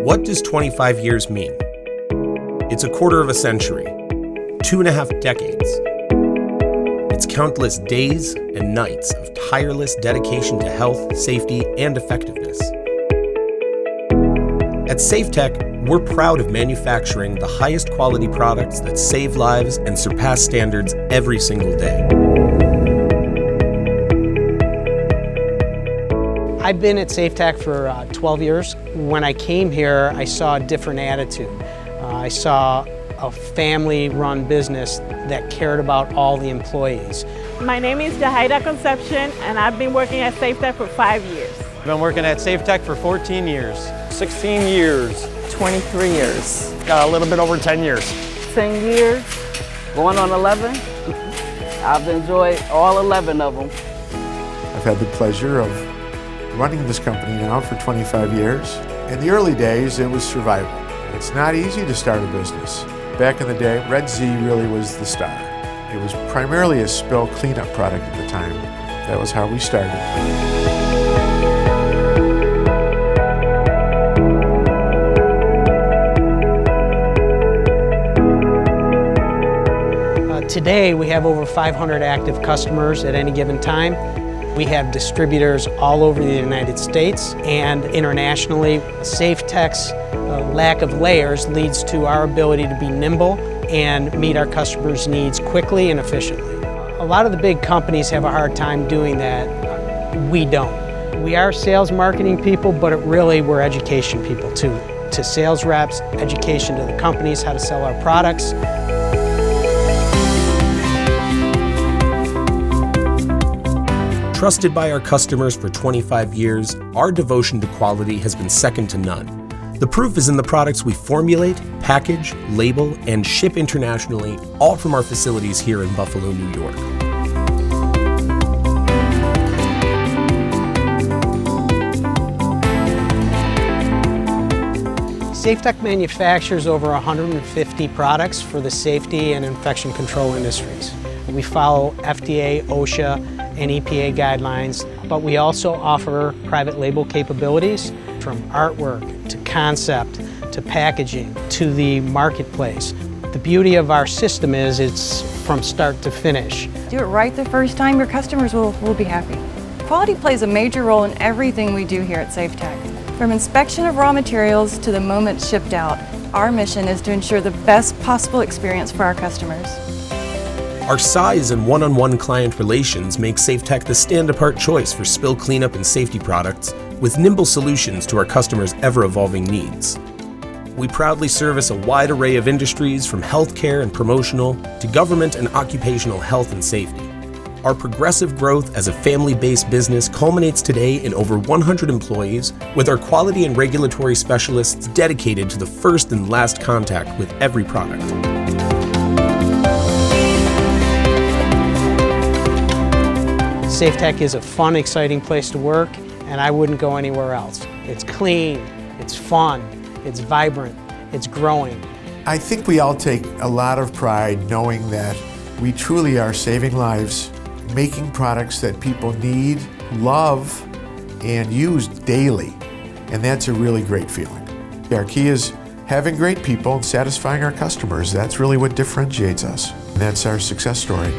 What does 25 years mean? It's a quarter of a century, 2.5 decades. It's countless days and nights of tireless dedication to health, safety, and effectiveness. At Safetec, we're proud of manufacturing the highest quality products that save lives and surpass standards every single day. I've been at Safetec for 12 years. When I came here, I saw a different attitude. I saw a family-run business that cared about all the employees. My name is Jahaira Conception, and I've been working at Safetec for 5 years. I've been working at Safetec for 14 years. 16 years. 23 years. Got a little bit over 10 years. 10 years, going on 11. I've enjoyed all 11 of them. I've had the pleasure of running this company now for 25 years. In the early days, it was survival. It's not easy to start a business. Back in the day, Red Z really was the star. It was primarily a spill cleanup product at the time. That was how we started. Today, we have over 500 active customers at any given time. We have distributors all over the United States and internationally. Safetec's lack of layers leads to our ability to be nimble and meet our customers' needs quickly and efficiently. A lot of the big companies have a hard time doing that. We don't. We are sales marketing people, but we're education people too. To sales reps, education to the companies, how to sell our products. Trusted by our customers for 25 years, our devotion to quality has been second to none. The proof is in the products we formulate, package, label, and ship internationally, all from our facilities here in Buffalo, New York. Safetec manufactures over 150 products for the safety and infection control industries. We follow FDA, OSHA, and EPA guidelines, but we also offer private label capabilities from artwork to concept to packaging to the marketplace. The beauty of our system is it's from start to finish. Do it right the first time, your customers will be happy. Quality plays a major role in everything we do here at Safetec. From inspection of raw materials to the moment shipped out, our mission is to ensure the best possible experience for our customers. Our size and one-on-one client relations make Safetec the stand-apart choice for spill cleanup and safety products, with nimble solutions to our customers' ever-evolving needs. We proudly service a wide array of industries from healthcare and promotional to government and occupational health and safety. Our progressive growth as a family-based business culminates today in over 100 employees, with our quality and regulatory specialists dedicated to the first and last contact with every product. Safetec is a fun, exciting place to work, and I wouldn't go anywhere else. It's clean, it's fun, it's vibrant, it's growing. I think we all take a lot of pride knowing that we truly are saving lives, making products that people need, love, and use daily. And that's a really great feeling. Our key is having great people and satisfying our customers. That's really what differentiates us. And that's our success story.